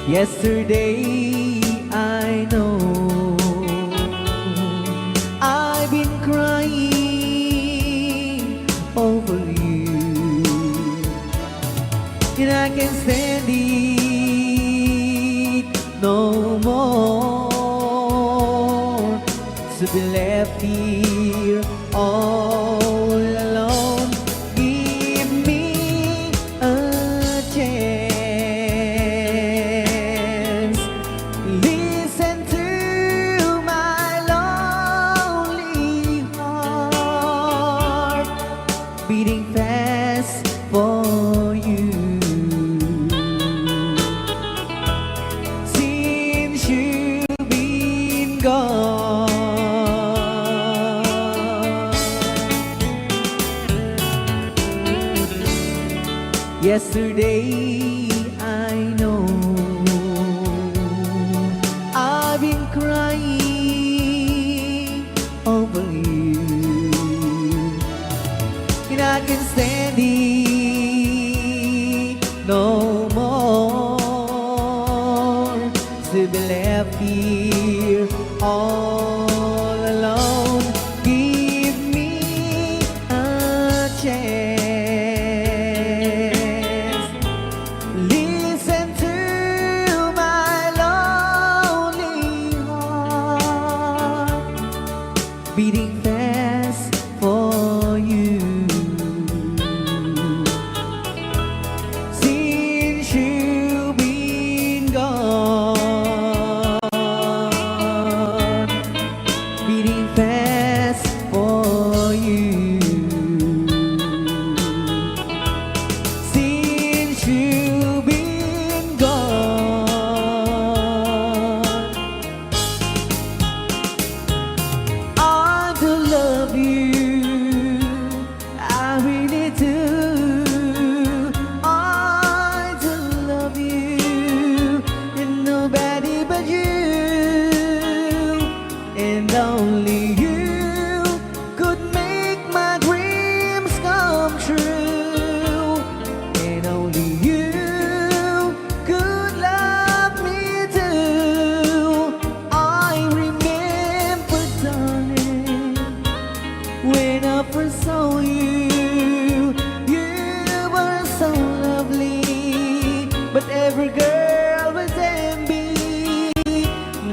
Yesterday I know I've been crying over you, and I can't stand it no more to be left here all alone. Give me a chance. Listen to my lonely heart beating fast for you. Since you've been gone, yesterday I know I've been crying over you, and I can't stand it no more to be left here all alone. Give me a chance. Listen to my lonely heart beating fast for you. Since you've been gone, beating fast for you. Since you've been gone, I do love you, I really do. I do love you, and nobody but you, and only you could make my dreams come true, and only you could love me too. I remember, darling, when I first saw you, you were so lovely, but every girl was envy.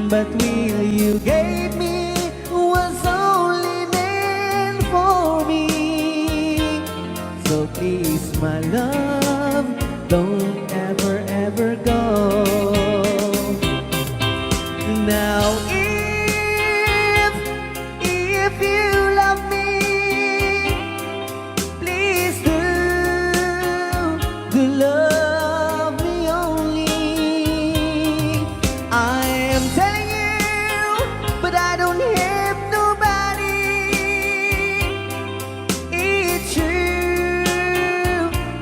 But will you gave me was only meant for me. So please, my love, don't ever, ever go. Now if you love me, please do love me only. I am telling you, but I don't have nobody. It's you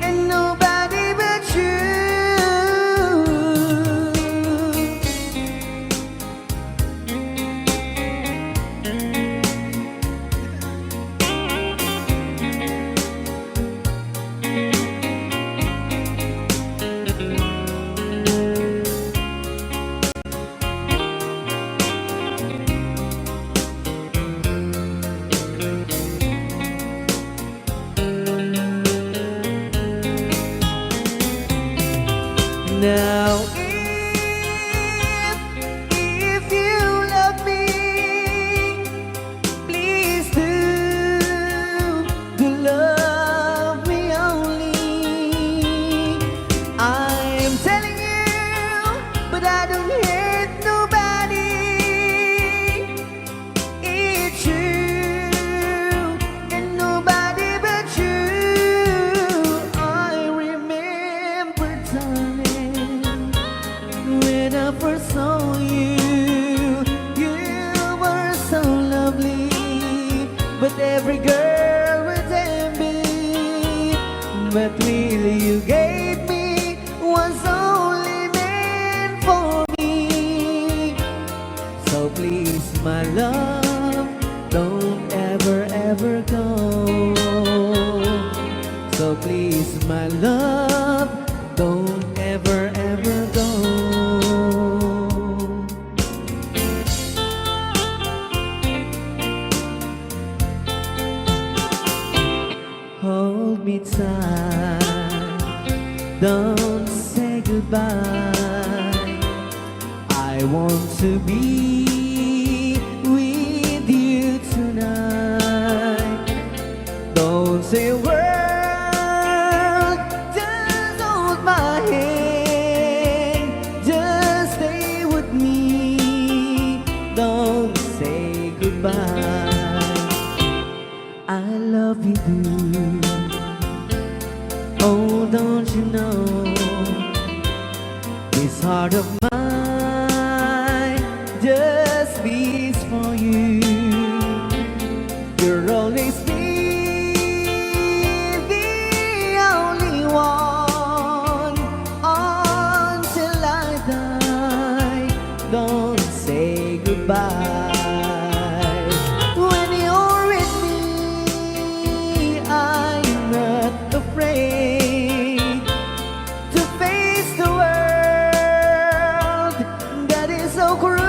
and nobody but you. Now if you love me, please do love me only. I'm telling you, but I don't hate nobody. It's you and nobody but you. I remember, darling, when I first saw you, you were so lovely, but every girl was envy. But really you gave me was only meant for me. So please, my love, don't ever, ever go. So please, my love, don't ever, ever go. goodbye. I want to be with you tonight. Don't say a word, just hold my hand. Just stay with me, don't say goodbye. I love you, dude. Oh, don't you know, this heart of mine just beats for you. You'll always be the only one until I die. Don't say goodbye. When you're with me, I'm not afraid to face the world that is so cruel.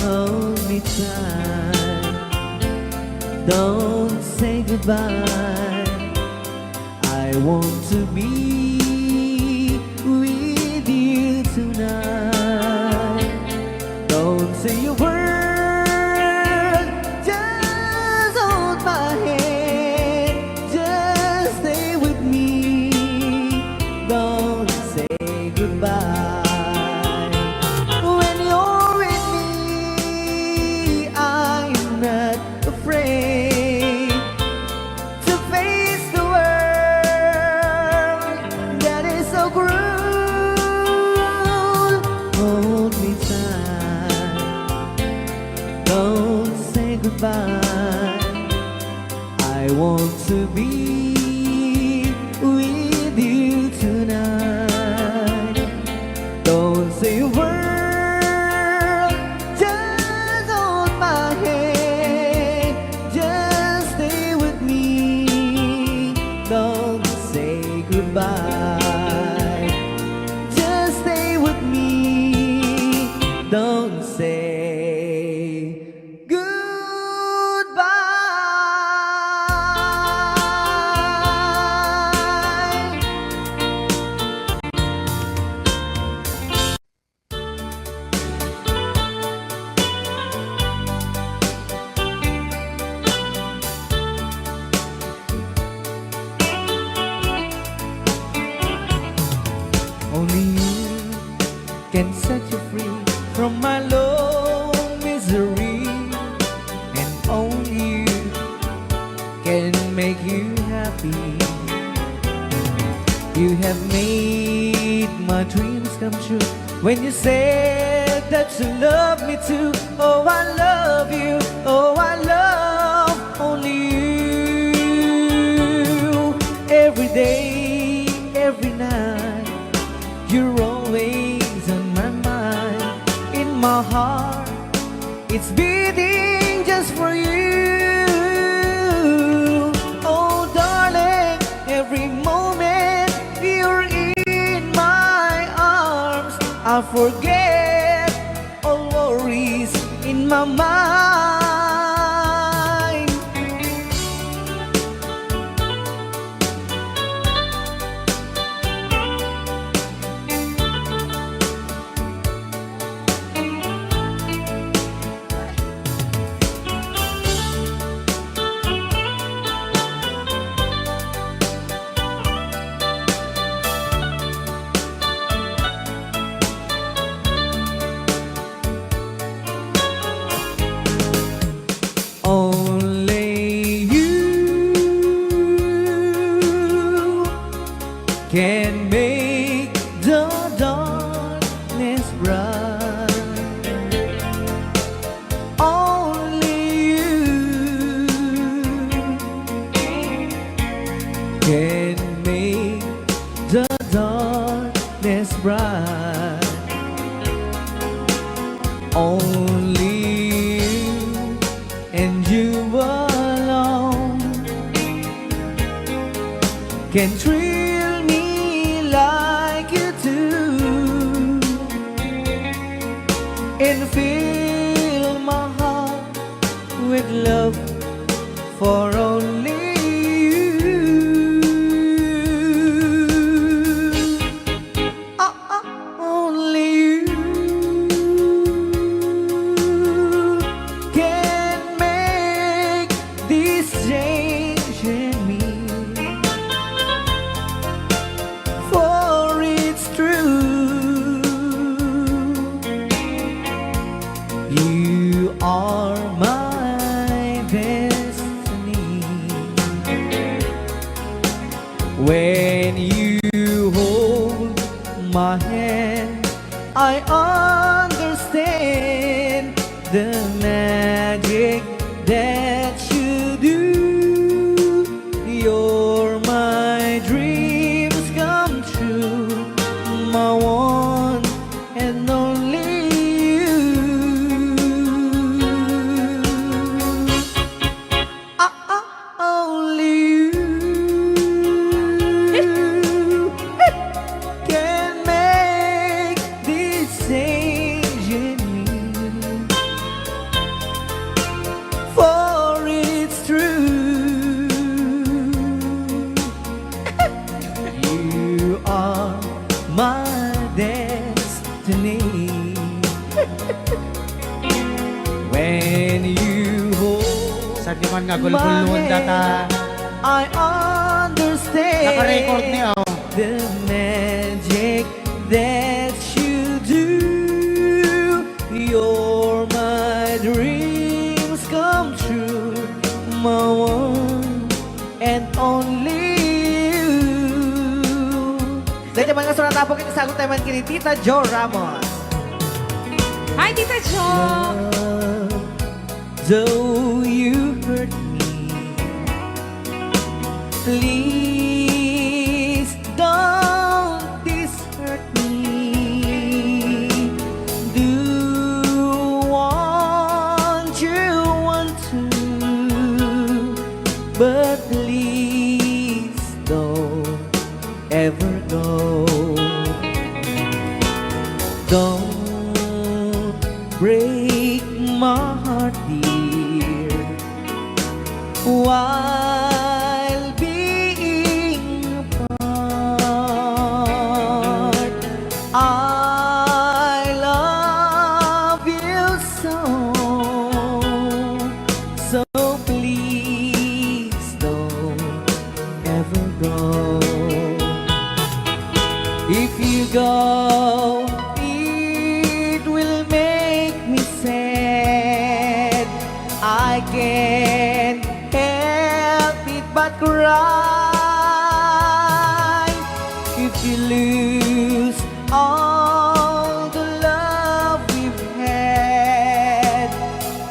Hold me tight, don't say goodbye. I want to be with you tonight. Don't say a word, just hold my hand. Just stay with me, don't say goodbye. When you're with me, I'm not afraid to face the world that is so cruel. Hold me tight, don't say goodbye. I want to be with you tonight. Don't say a word, just hold my hand. Just stay with me, don't say goodbye. Just stay with me, don't say only you can set you free from my low misery, and only you can make you happy. You have made my dreams come true when you said that you love me too. Oh, I love you. Oh, I love only you. Every day, every night, you're always on my mind. In my heart, it's beating just for you. Oh, darling, every moment you're in my arms, I forget all worries in my mind. Only you can make the darkness bright. Only you can make the darkness bright. Only you and you alone can thrill me like you do, and fill my heart with love for only you. You are my destiny. When you hold my hand, I understand the magic that you do. You're my dreams come true, my one and only you. Only you can make this change in me, for it's true. You are my destiny. When you hold Sa di man nga gulgulon data I understand naka-record niya oh. the magic that you do. You're my dreams come true, my one and only you. Dahil naman nga sa natapok ito sa tayo man kini Tita Jo Ramos. Hi, Tita Jo! Though you hurt me, please don't dishurt me. Do want you want to, but please don't ever go. Don't break my heart, dear, while being apart. I love you so, so please don't ever go. If you go, it will make me sad. I can't help it but cry. If you lose all the love we've had,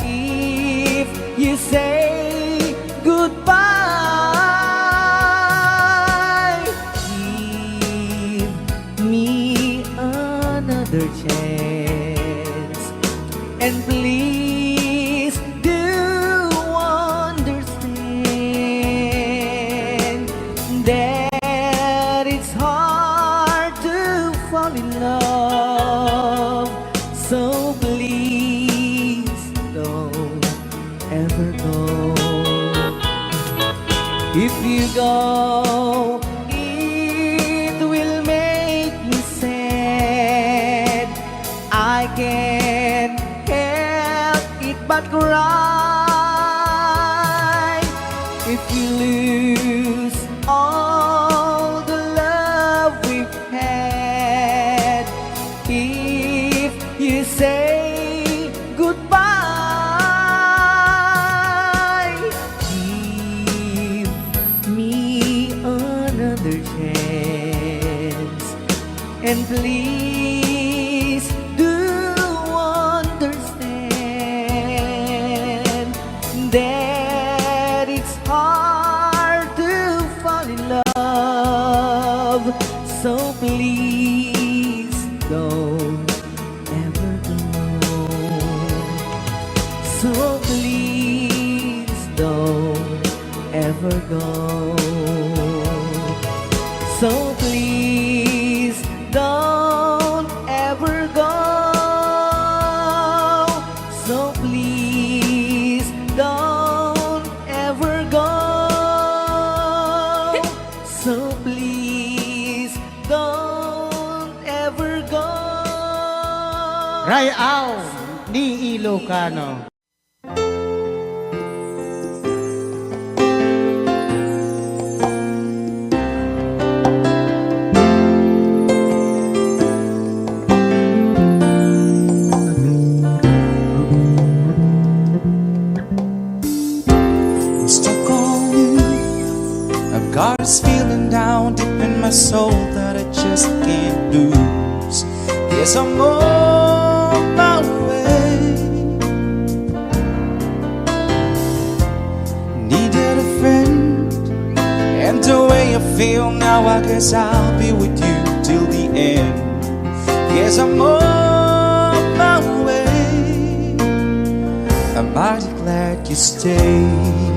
if you say goodbye, give me another chance, and please do understand that it's hard to fall in love. So please don't ever go. If you go, it will make me sad. I can't help it but cry. If you lose all the love we've had, if you say goodbye, give me another chance, and please do understand that it's hard to fall in love. So please don't ever go. So please don't ever go. So please don't ever go. So please don't ever go. So please don't ever go. Rayaw ni Ilocano. soul that I just can't lose. Yes, I'm on my way. Needed a friend, and the way I feel now, I guess I'll be with you till the end. Yes, I'm on my way. I'm mighty glad you stayed.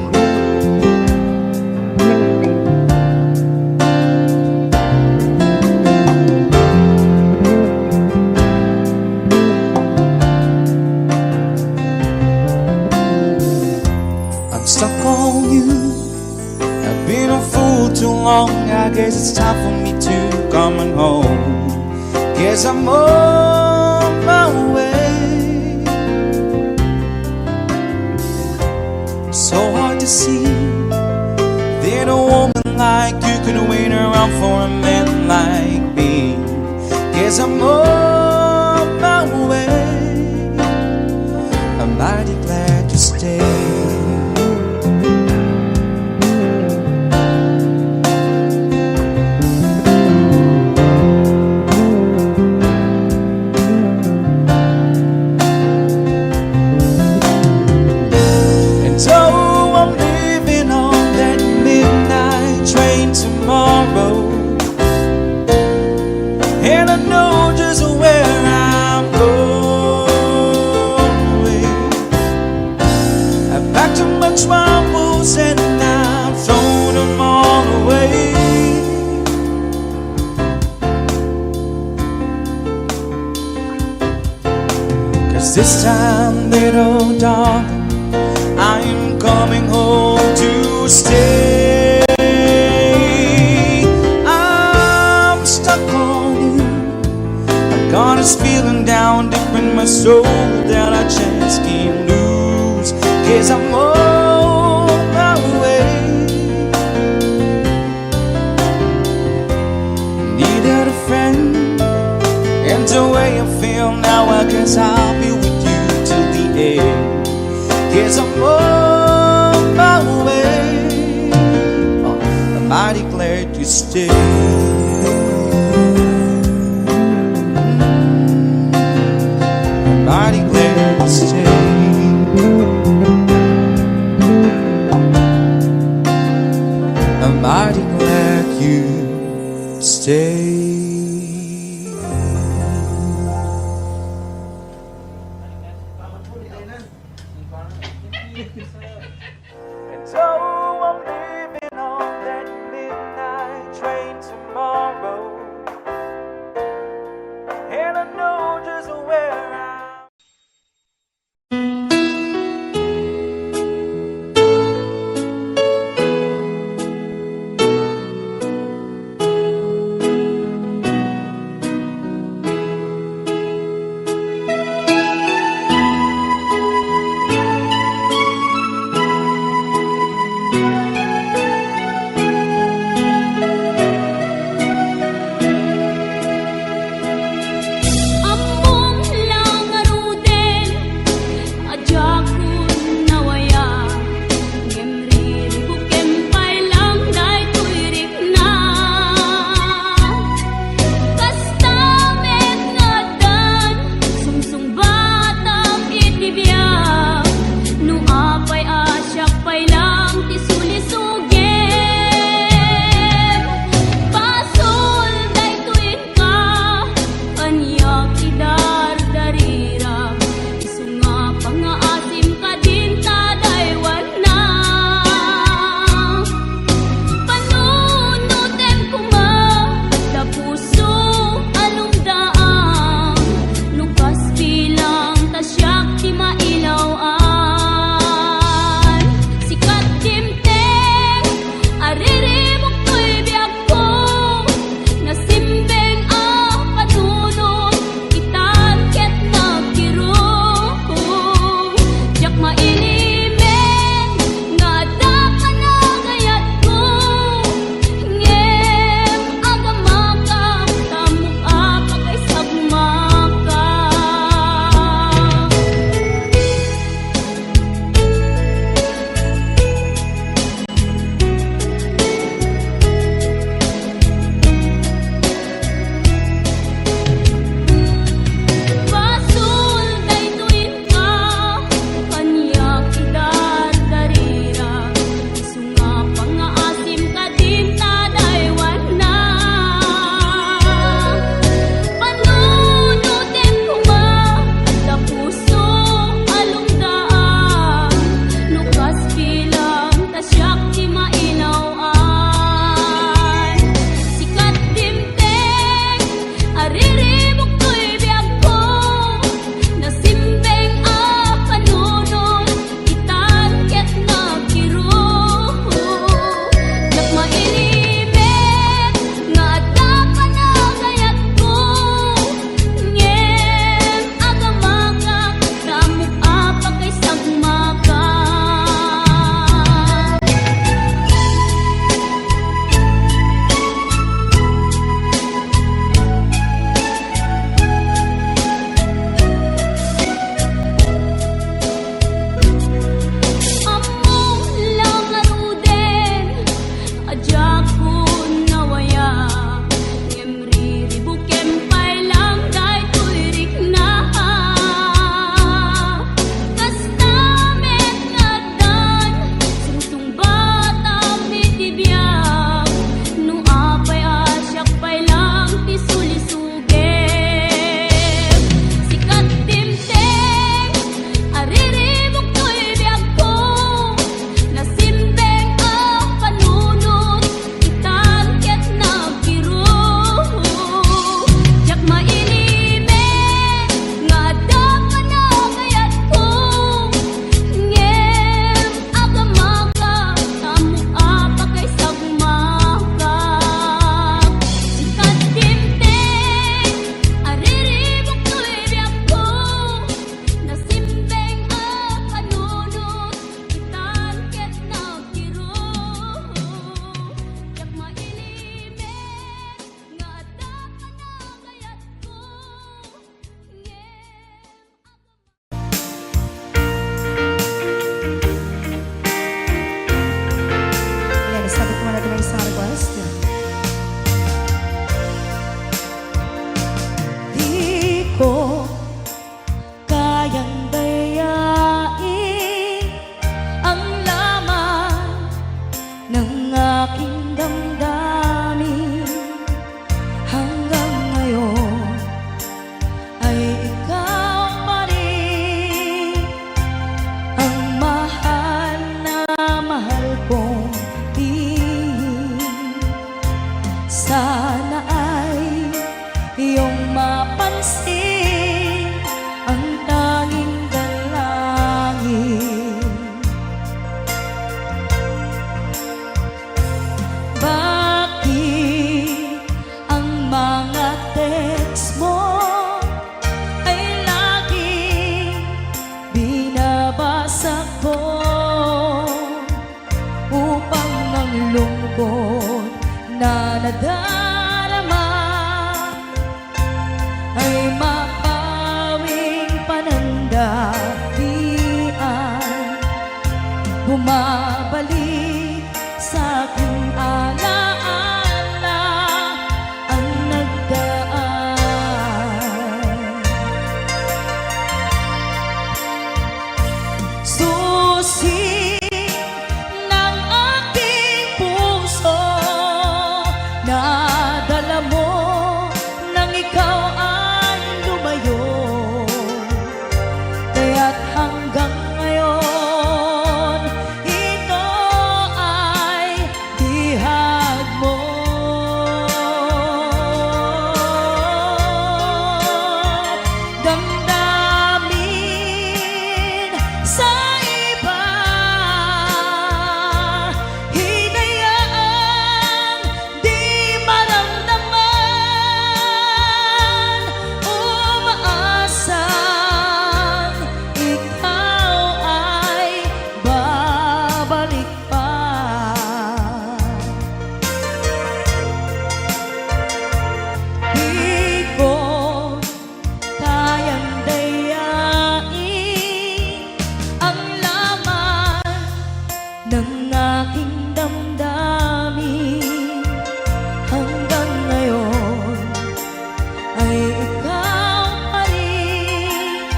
I'm stuck on you. I've been a fool too long. I guess it's time for me to come on home. Guess I'm on my way. So hard to see that a woman like you can wait around for a man like me. Guess I'm on my way. I'm mighty glad you stayed. And I know just where I'm going. I packed up my troubles and I've thrown them all away. Cause this time, little darling, I am coming home to stay. Got this feeling down deep in my soul that I just can't lose. Cause I'm on my way. Needed a friend, and the way I feel now, I guess I'll be with you till the end. Cause I'm on my way. I'm mighty glad you stayed. Mighty glad you stayed. I'm mighty glad you stayed. And so I'm leaving on that midnight train tomorrow. And I know just where kayang dayain ang laman ng aking damdamin. Hanggang ngayon ay ikaw pa rin ang mahal na mahal kong tihin. Sana ay iyong mapansin ang tanging dalangin. Bakit ang mga text mo ay laging binabasa ko upang ang lungkot na nadarama ay mapawing panandapian? Bumabalik sa aking alaala ang nagdaan. Susi ng aking puso na dala mo nang ikaw ay lumayo, kaya't hanggang ngayon ito ay bihag mo. Damdamin sa iba, hinayaang di maramdaman, umaasang ikaw ay babalik pa. Di ko kayang dayain ang laman ng aking damdamin. Hanggang ngayon ay ikaw pa rin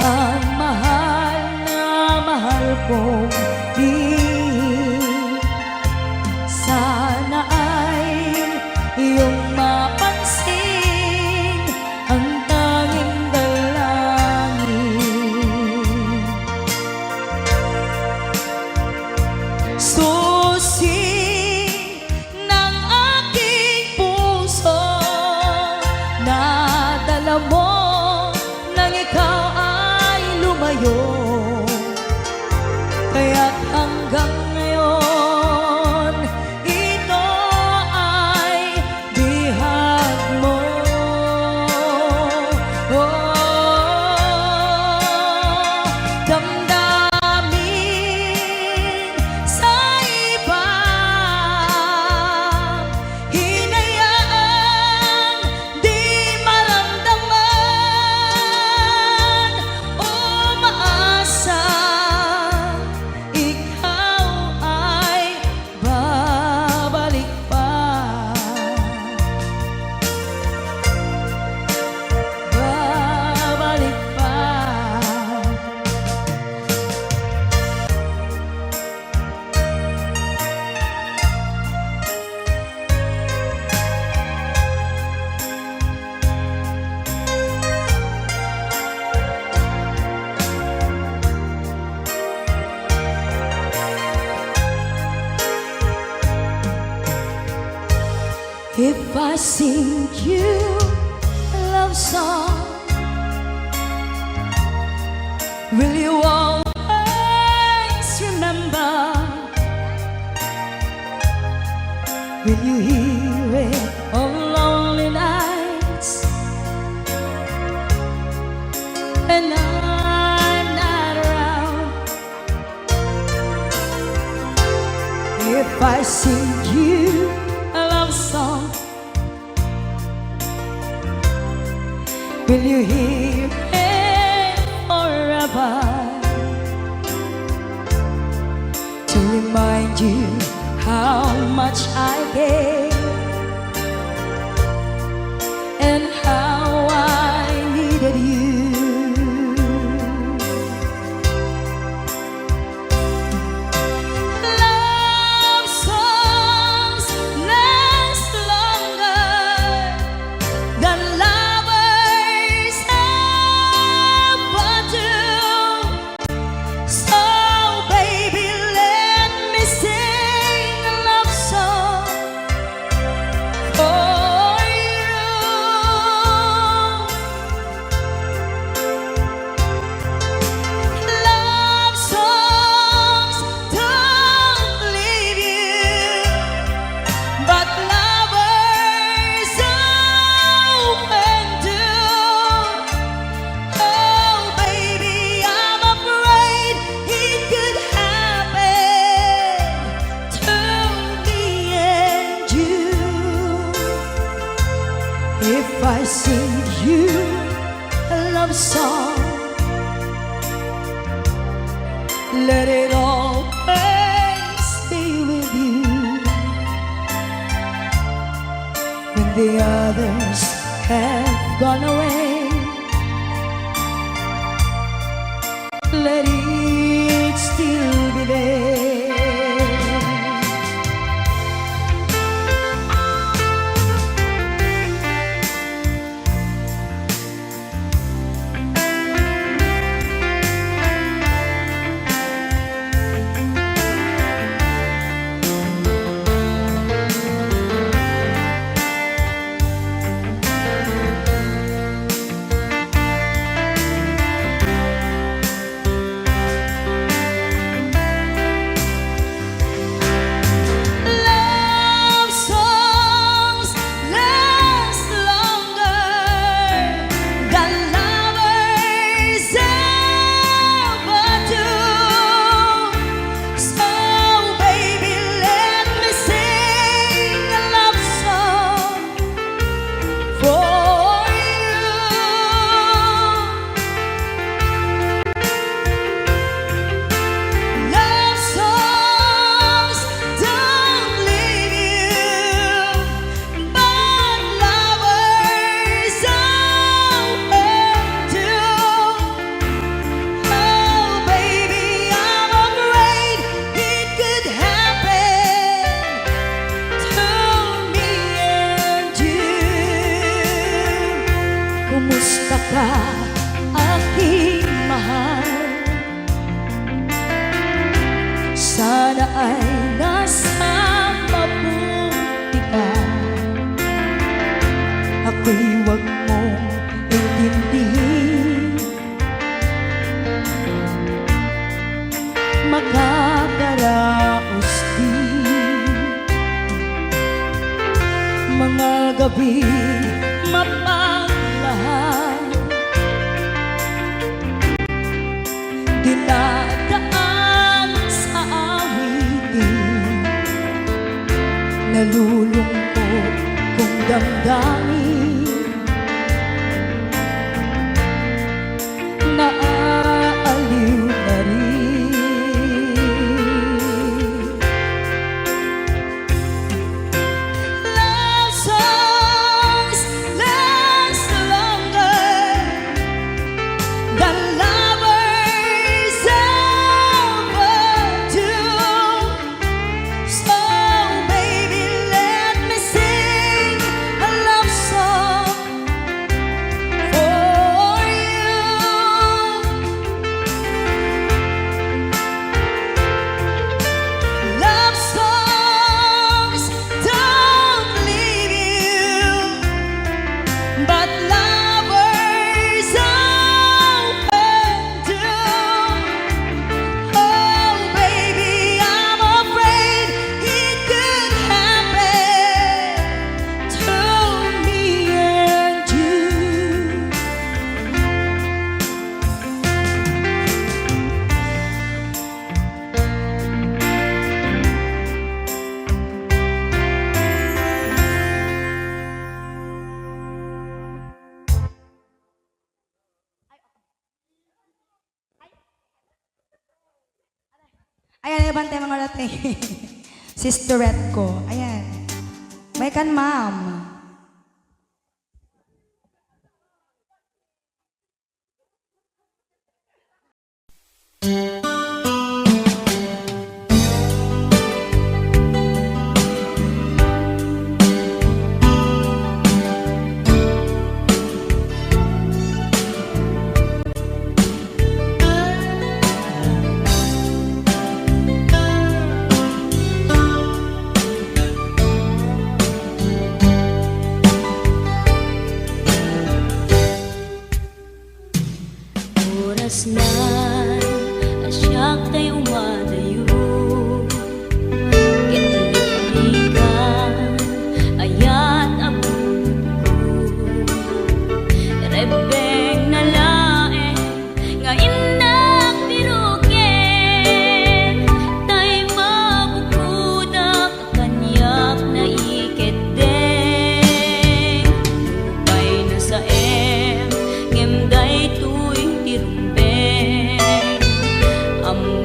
ang mahal na mahal kong tihin. Sana ay iyong mapansin ang tanging dalangin. Susi ng aking puso na dala mo nang ikaw ay lumayo, kaya't hanggang ngayon ito ay bihag mo. Damdamin sa iba, hinayaang di maramdaman, umaasa ikaw ay babalik pa. Babalik pa. If I sing you a love song, will you always remember? Will you hear it on lonely nights and I'm not around? If I sing you a love song, will you hear it forever? To remind you how much I care and how I needed you. let it always be with you. When the others have gone away, let it still be there. Kumusta ka, aking mahal? Sana ay nasa mabuti ka. Ako'y huwag mong intindihin, makakaraos din mga gabi mapagmahal, dinadaan sa awitin, nalulungkot kong damdamin, naaaliw na rin. Love songs last longer than lovers ever do. So baby, let me sing a love song for you. Love songs don't leave you, but lovers often do. Oh baby, I'm afraid it could happen to me and you. Ayan, ibang tema nga natin. Sisterette ko. Ayan. May kan, ma'am. Oras na asyak tayo umadayo, kitalikan ayat abot ko, rebeng na lae ngayon nagbirugen, tay mabukudak kanyak na iketeng, lupay na sa ngemday tuwing tirumbeng, amo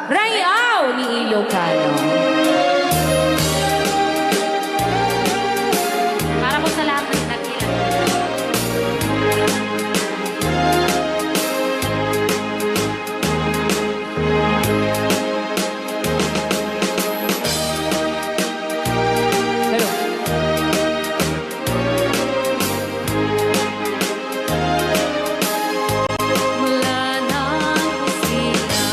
Rayaw ni Ilocano. Para po sa lahat ng nag-ilan. Hello. Mula nang sila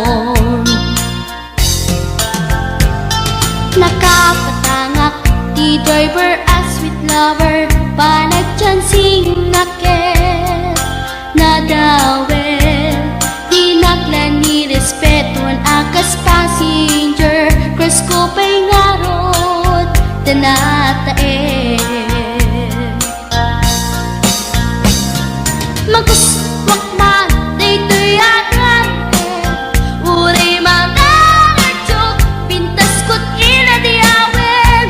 panahon. Nakapatangak di driver as sweet lover, panagchansing naket nadawel, di naklan ni respetuan akas passenger, cross ko pa'y ngarot tanatae. Maguswak man daytoy agrante, uray manangadyok, pintas ko't inadiawen,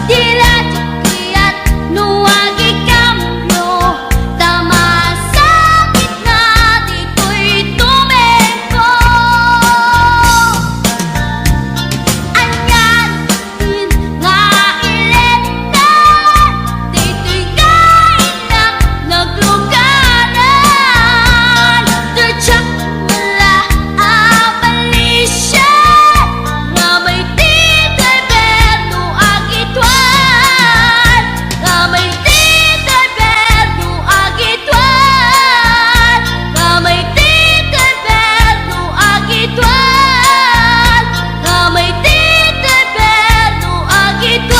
diradyo kayat nuwagi kamyo, tama sakit na dito'y tumempo. Anyan din nga iletan, dito'y kainak nagluganan, dirtsak wala abalisya, nga may titay berno agitwan, nga may titay berno agitwan, nga may titay berno agitwan, nga may titay berno agitwan.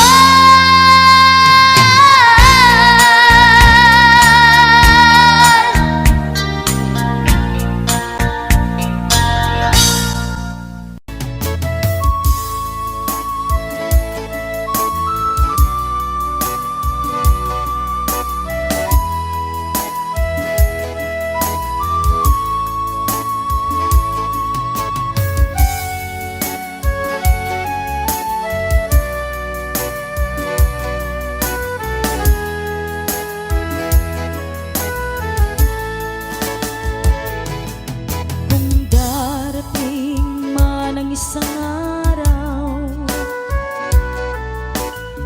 Kung darating man ang isang araw,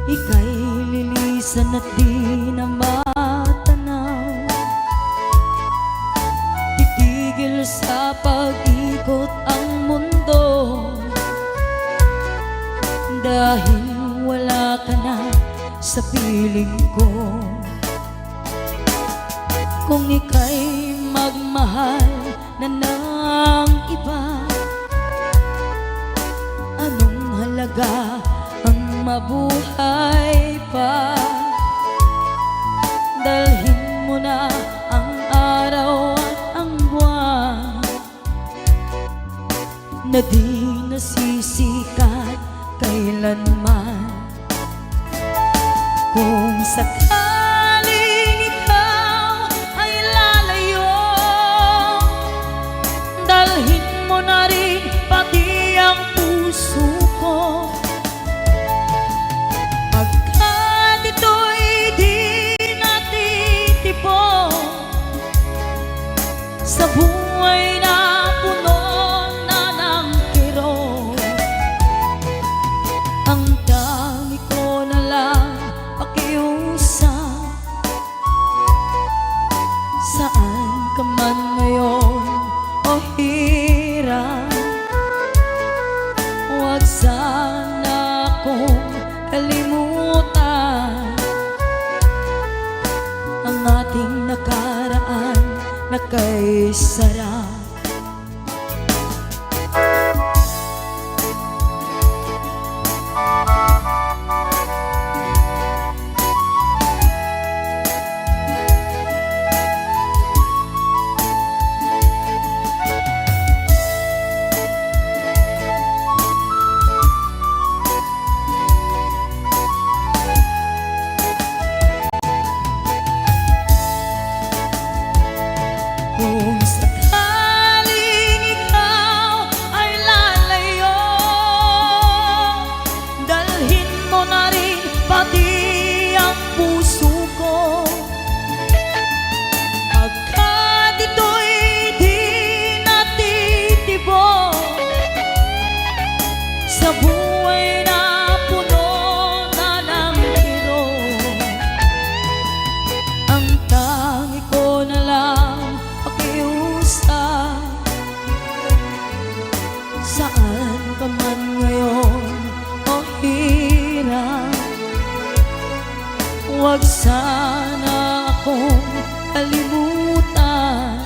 ika'y lilisan at di na matanaw, titigil sa pag-ikot ang mundo, dahil wala ka na sa piling ko. Kung ika'y magmahal na ng iba, anong halaga ang mabuhay pa? Dalhin mo na ang araw at ang buwan, na di nasisikat kailanman. Kung sakaling ikaw ay lalayo, dalhin mo na rin pati ang puso ko. Pagkat ito'y di natitipon sa buhay na puno na ng kirot, ang dami ko na lang pakiusap. Saan ka man ngayon o hirap, huwag sana akong kalimutan ang ating nakaraan na kay sarap. Kung sakaling ikaw ay lalayo, dalhin mo na rin pati ang puso ko. Pagkat ito'y di natitibok sa buhay na puno na ng kirot, ang tangi ko na lang pakiusap. Saan ka man ngayon o hirap, huwag sana akong kalimutan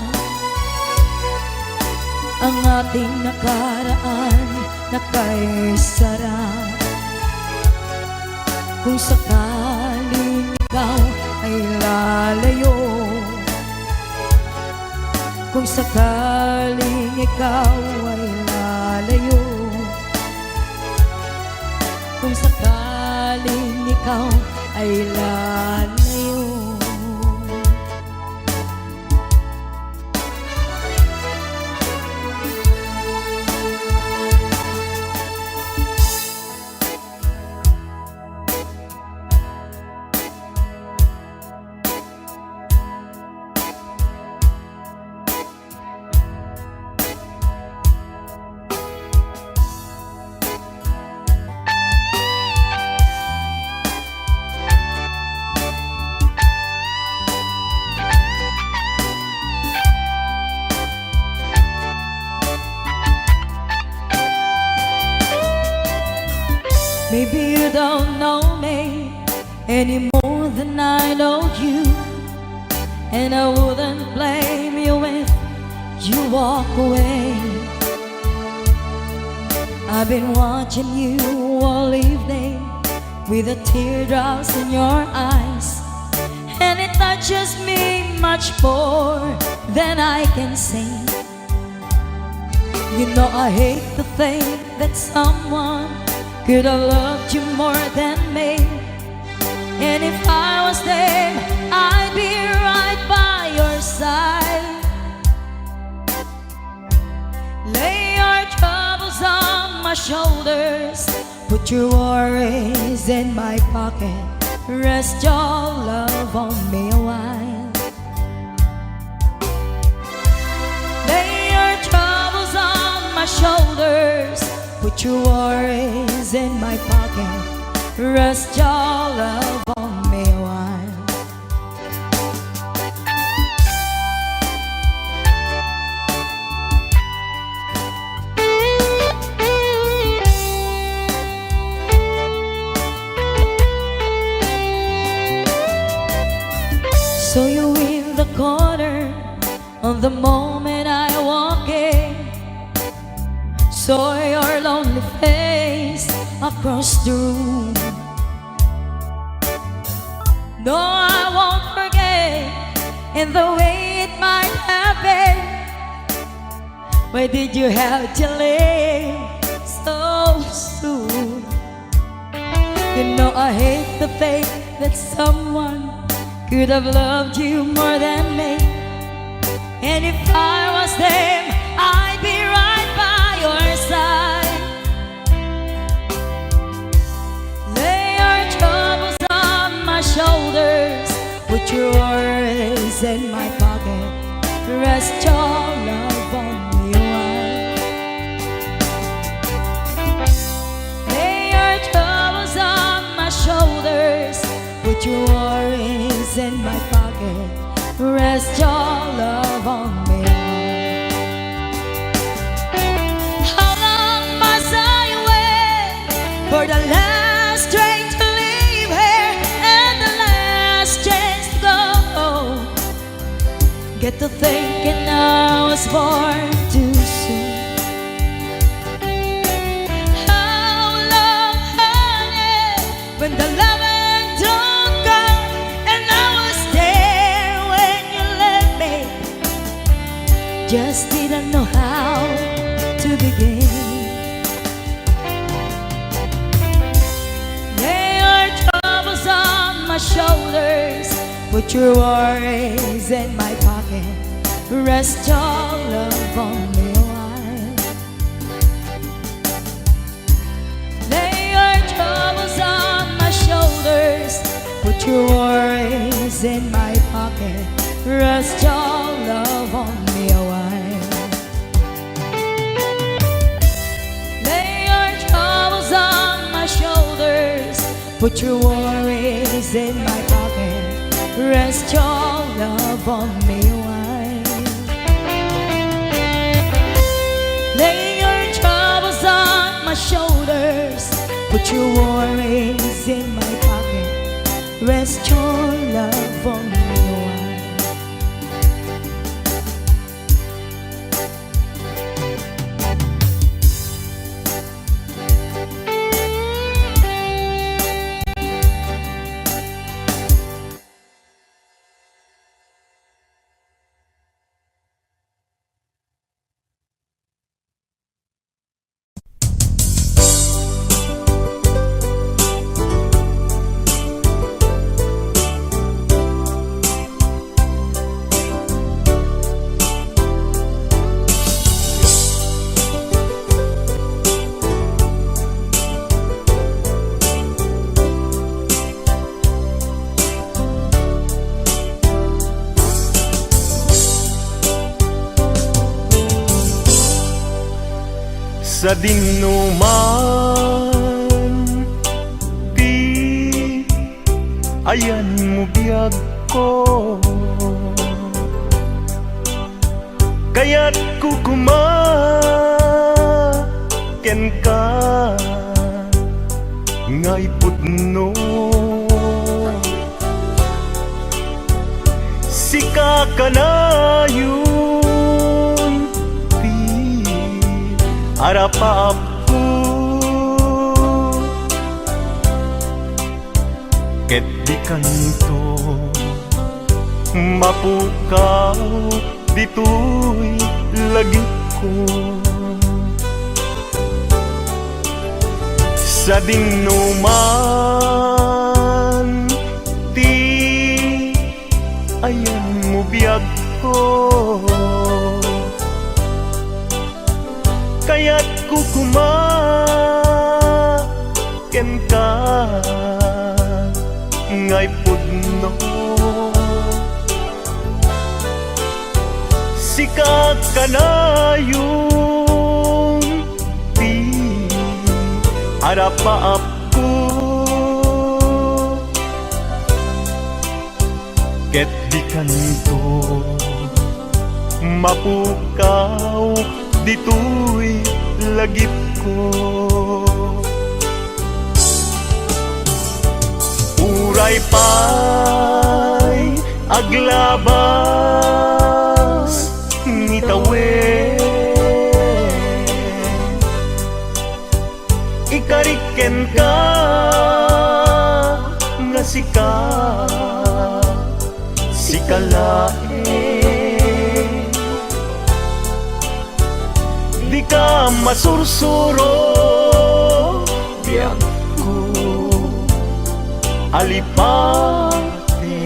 ang ating nakaraan na kay sarap. Kung sakaling ikaw ay lalayo, kung sakaling ikaw ay lalayo, kung sakaling ikaw ay lalayo. Maybe you don't know me any more than I know you, and I wouldn't blame you if you walk away. I've been watching you all evening with the teardrops in your eyes, and it touches me much more than I can say. You know I hate to think that someone could have loved you more than me, and if I was there, I'd be right by your side. Lay your troubles on my shoulders, put your worries in my pocket, rest your love on me a while. Lay your troubles on my shoulders, put your worries in my pocket, rest your love on me a while. So you in the corner on the moment I walk in, saw your lonely face across the room. No, I won't forget in the way it might happen. Why did you have to leave so soon? You know I hate to think that someone could have loved you more than me, and if I was them, I'd be right by your side. Lay your troubles on my shoulders, put your worries in my pocket, rest your love on me a while. Lay your troubles on my shoulders, put your worries in my pocket, rest your love on me a while. How long must I wait for the last train to leave here and the last chance to go? Get to thinking I was born too soon. How long, honey, when the loving don't come, and I was there when you left me, just didn't know how to begin. Lay your troubles on my shoulders, put your worries in my pocket, rest your love on me a while. Lay your troubles on my shoulders, put your worries in my pocket, rest your love on me a while. Lay your troubles on my shoulders, put your worries in my pocket, rest your love on me a while. Lay your troubles on my shoulders, put your worries in my pocket, rest your love on me a while. sa dinuman, di ayan mo biyag ko, kaya't kukumaken ka ngay pudno. Sika ka na yun, di arapap ko, ket di kanto mapukaw dito'y lagi ko. Sa dinuman, di ayan mo biyag ko, kaya't kukumaken ka ngay pudno. Sikat ka na yung di arapaap ko, ket di kanto mapukaw dito'y lagip ko. Uray pa'y aglabas ngitawen, ikariken ka nga sikalae, di ka masursuro biyak ko alipate.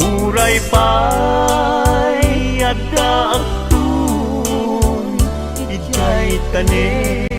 Uray pa'y adda aktun ijay tanen.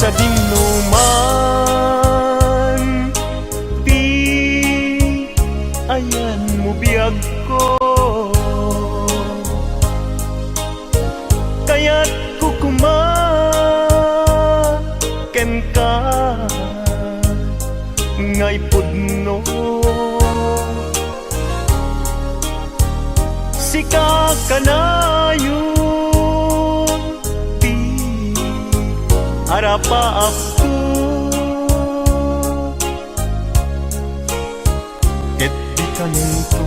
Sa dinuman, di ayan mo biyag ko, kaya't kukumaken ka ngay pudno. Sika ka na yun, di arapaap ko, ket di kanto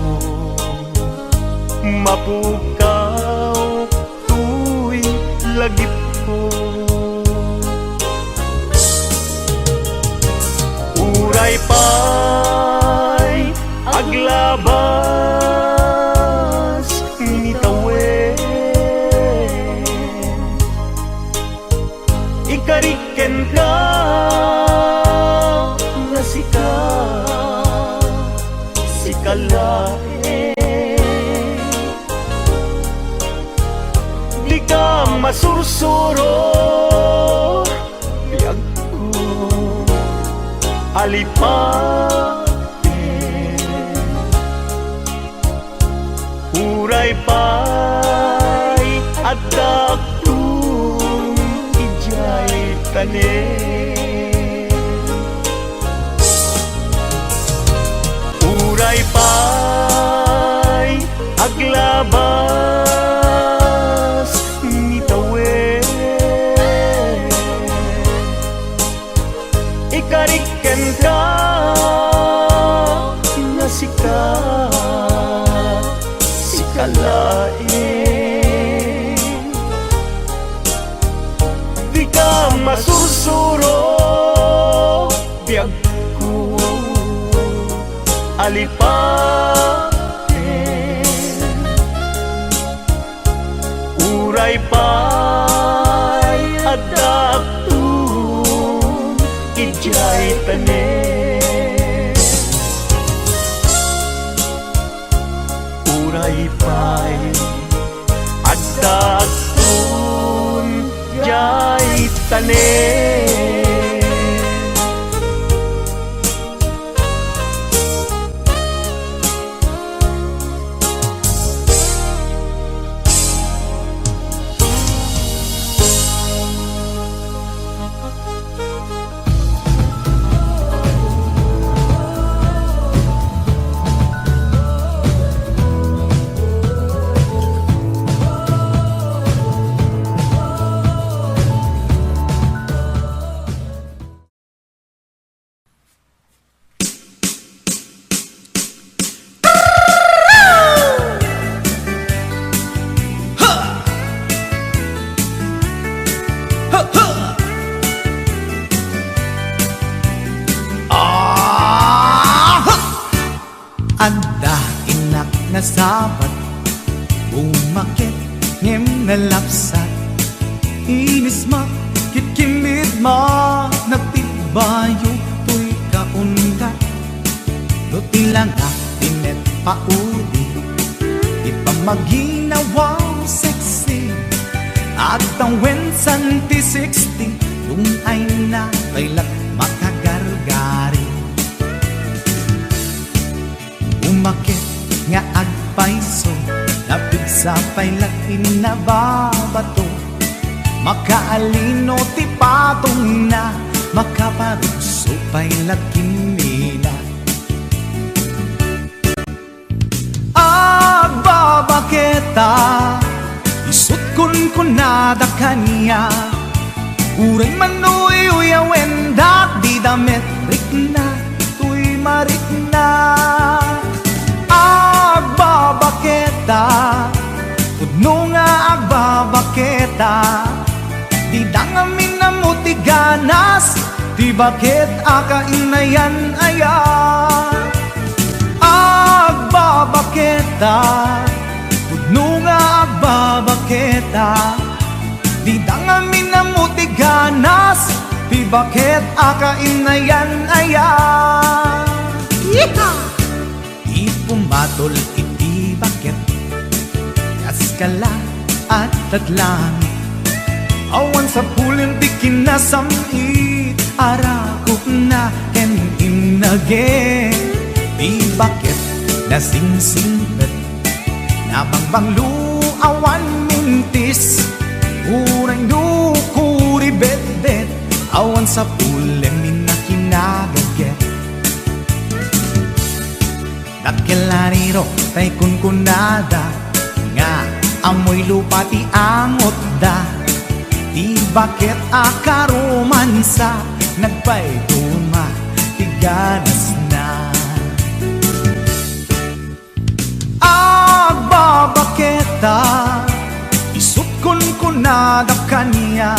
mapukaw tu'y lagip ko. Uray pa'y aglabas nitawen, ikariken ka nga sikalae, di ka masursuro biyag ko alipate. Uray pa'y adda aktun ijay tanen. Uray pa'y aglabas nitawen, ikariken ka kalain. Di ka masursuro, biyag ko alipatin. Uray pa'y adaptun, ijay tanin. Uray pa'y adaptun, jay tanin. Anda inak na sabat, umakit ngem na lapsat. Inis ma, kitkimid ma, nagtibayo to'y kaungat. Luti lang tinet paudi, ipamaginawaw sexy. At ang wensan ti 60, yung ay na kailat makagargari. Umakit nga agpaiso, napig sa pailat inababato. Makaalino ti patong na, makaparuso pailat kinila. Agbabaketa, isut kun nada kanya. Uray manuy uyawen dak di damit rikna, tuy marikna. Agbabaketa, pudno nga agbabaketa. Di dangamin na mo ti ganas, di bakit akainayan aya. Agbabaketa, pudno nga agbabaketa. Di dangamin na mo ti ganas, di bakit akainayan aya. Yeehaw! Ipumatol iti bakit, kaskala at taglangit. Awan sa pulin di kinasamit, arakok na ken inage. Di bakit nasingsingpet, nabangbanglu awan mintis. Uray nukuri bet-bet, awan sa pulin minakinagaget. Nakilariro tay kunkunada, nga amoy lupa ti amot da. Di bakit akaromansa, nagpayduma ti ganas na. Agbabaketa, isut kunkunada kanya.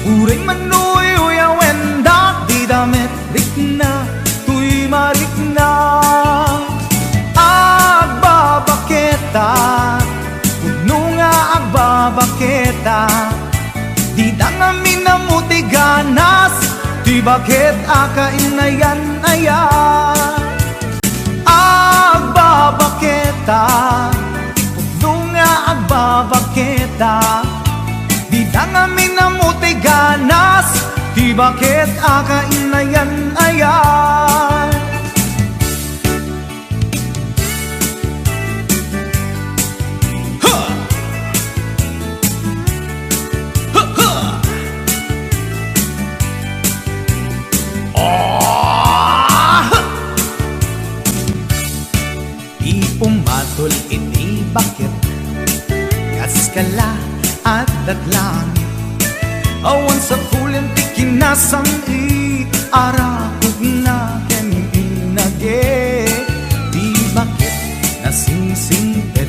Uray manuy uyawen dak di damit rikna, tuy marikna. Agbabaketa, puno nga agbabaketa. Di dangamin na mo ti ganas, di bakit akainayan aya. Agbabaketa, puno nga agbabaketa. Di dangamin na mo ti ganas, di bakit akainayan aya. Pumatol iti bakit, kaskala at datlangit. Awan sa pulin ti kinasamit, arakog na ken inage. Di bakit nasingsingpet,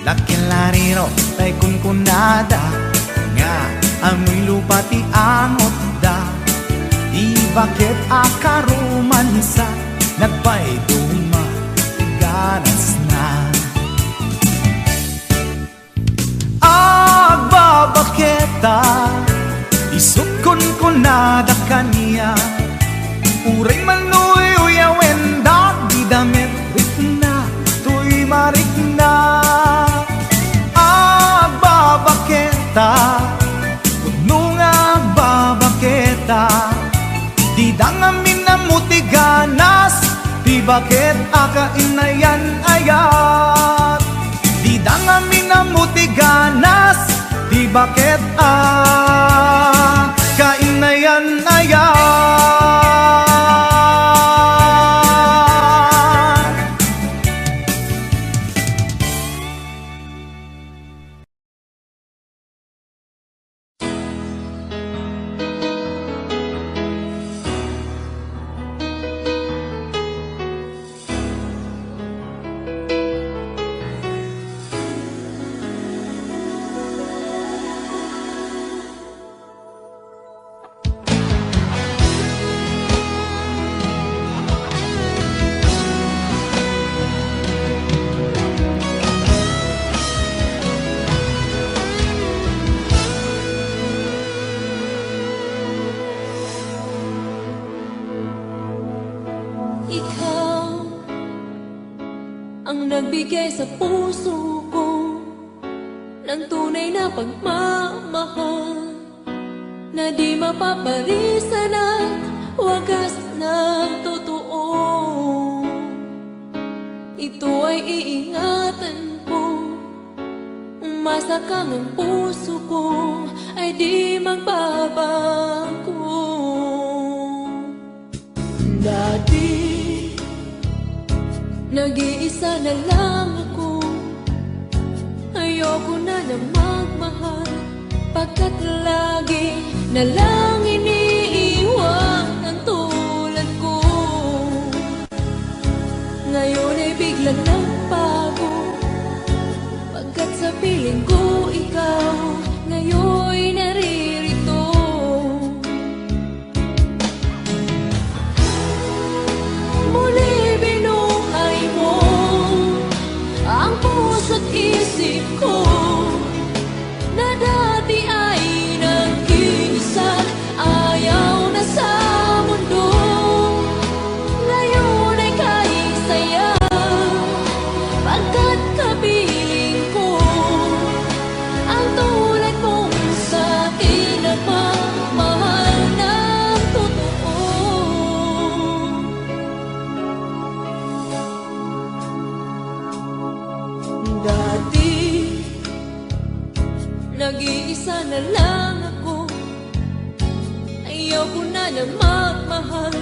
Dakilariro tay kunkunada nga amoy lupa ti angot da. Di bakit akaruman sa nagpaiduma ganas na. Agbabaketa isukon ko nada kaniya. Uray manuy uyawen da di damit rikna tuy marikna. Agbabaketa nung agbabaketa di dangamin na mutiganas. Di bakit akainayan ayat. Di dangamin na mutiganas. Di bakit kainayan ayat. Ikaw ang nagbigay sa puso ko ng tunay na pagmamahal na di mapaparisan at wagas na totoo. Ito ay iingatan ko, umasa kang ang puso ko ay di magbabago. Dati nag-iisa na lang ako, ayoko na na magmahal, pagkat lagi na lang iniiwan ang tulad ko. Ngayon ay biglang nagbago, pagkat sa piling ko ikaw ngayon naririto. Muli binuhay mo ang puso't isip ko na dati ay nag-iisa, ayaw na sa mundo. Ngayon ay kaisaya, pagkat kapiling ko ang tulad mong sa'kin na mamahal ng totoo. Dati nag-iisa na lang ako, ayaw ko na na magmahal,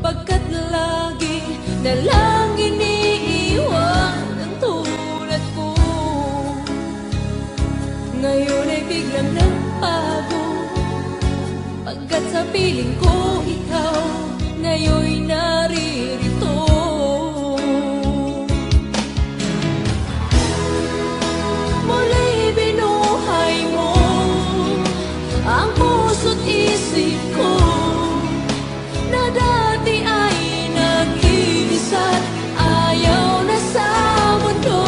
pagkat lagi na lang iniiwan ang tulad ko. Ngayon ay biglang nagbago, pagkat sa piling ko ikaw ngayon naririto. Muli binuhay mo ang puso't isip ko na dati ay nag-iisa, ayaw na sa mundo.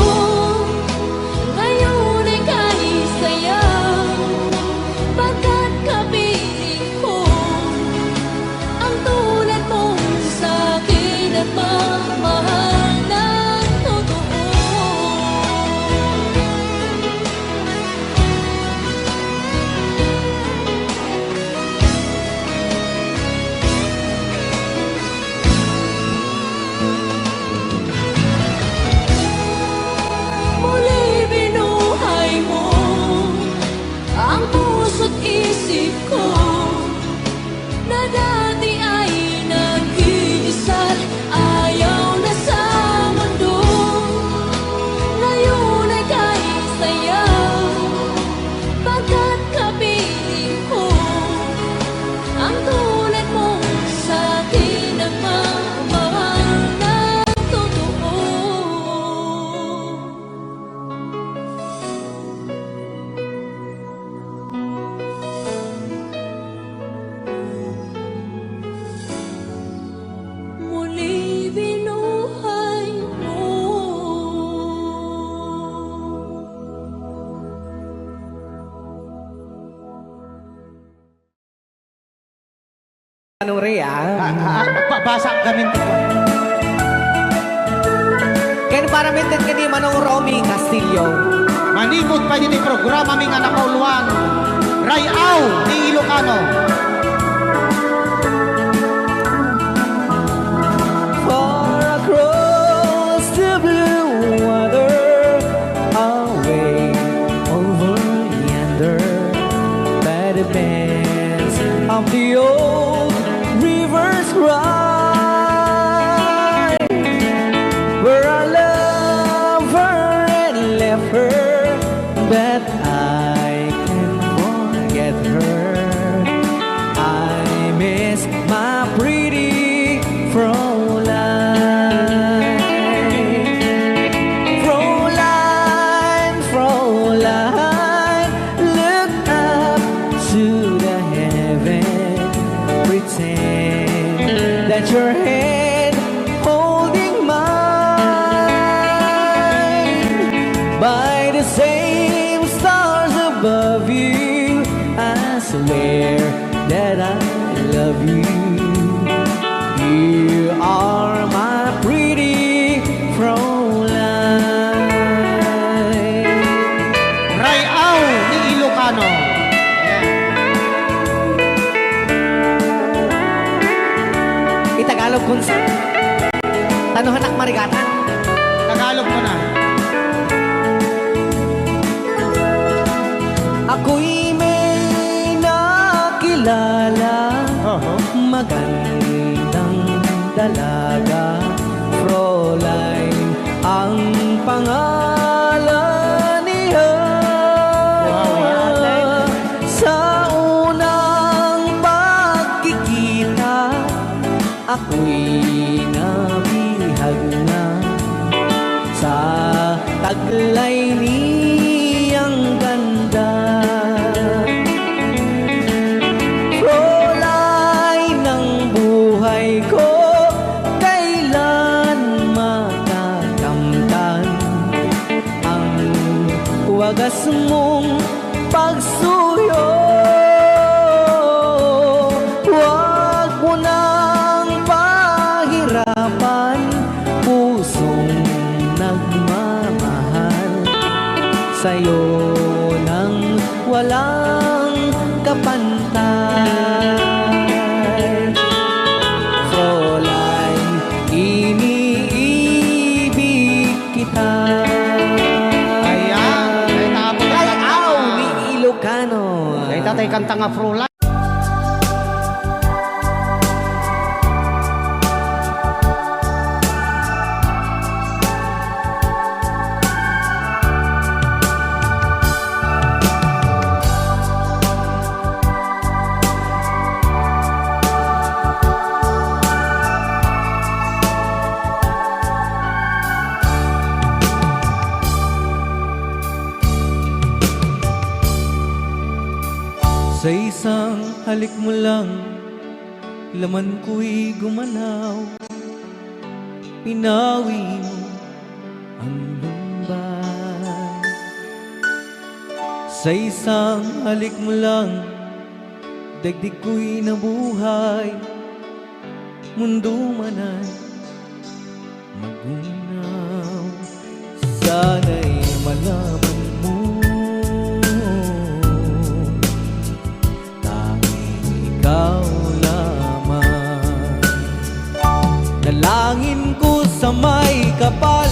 Ngayon ay kaisaya, pagkat kapiling ko ang tulad mong sa Ano re Basa kami ko. Kaya para mintin ka ni Manong Romy Castillo. Manimot pa din yung programa ming anak kauluan. Rayaw ni Ilocano. Far across the blue water, away over yonder, by the banks of the old rivers ride, where I love her and left her, but I can't forget her. I miss my pretty Fräulein. Fräulein, Fräulein, look up to the heaven, pretend that your hand holding mine. By the same stars above you, I swear that I love you. You are my pretty Fräulein. Rayaw ni Ilocano. Itagalog kung sa tanuhan ak marigatan. Tagalog mo na. Ako'y may nakilala, magandang dalaga, Fräulein ang pangalan niya. Sa unang pagkikita, ako'y nabihag na sa taglay niyang ganda. Fräulein ng buhay ko, kailan matakamtan ang wagas mong pagsuyo. Huwag mo nang pahirapan pusong nagmamahal sa'yo nang walang kapantay. Fräulein, iniibig kita. Ayan. Ay, tapos na Rayaw ni Ilocano. Ay, tatay kanta nga Fräulein. Sa isang halik mo lang, laman ko'y gumanaw. Pinawi mo ang lumbay. Sa isang halik mo lang, dagdig ko'y nabuhay. Mundo man ay magunaw. Sana'y malaman mo, ikaw lamang. Dalangin ko sa may kapal,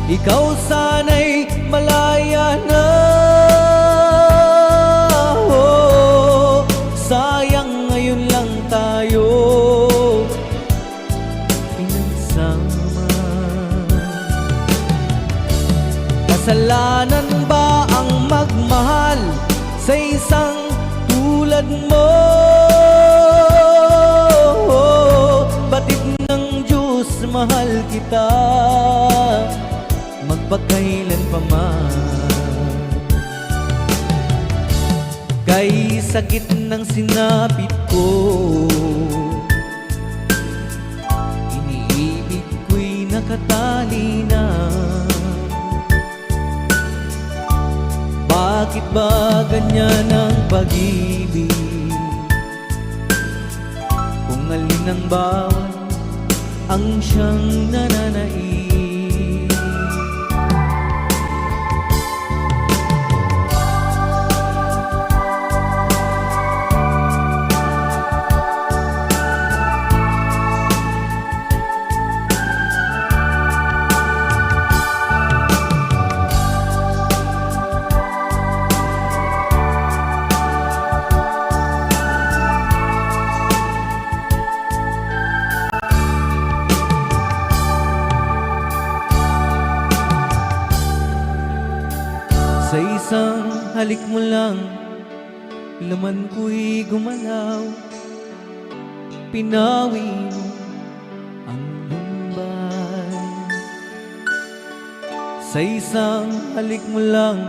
ikaw sana'y malaya na. Oh, sayang ngayon lang tayo pinagsama. Kasalanan ba ang magmahal sa isang tulad mo? Batid ng Diyos, mahal kita magpakailan pa man. Kay sakit ng sinapit ko, iniibig ko'y nakatali na. Bakit ba ganyan ang pag-ibig? Kung ng bawat ang siyang nananaig. Sa isang halik mo lang, laman ko'y gumalaw. Pinawi mo ang lumbay. Sa isang halik mo lang,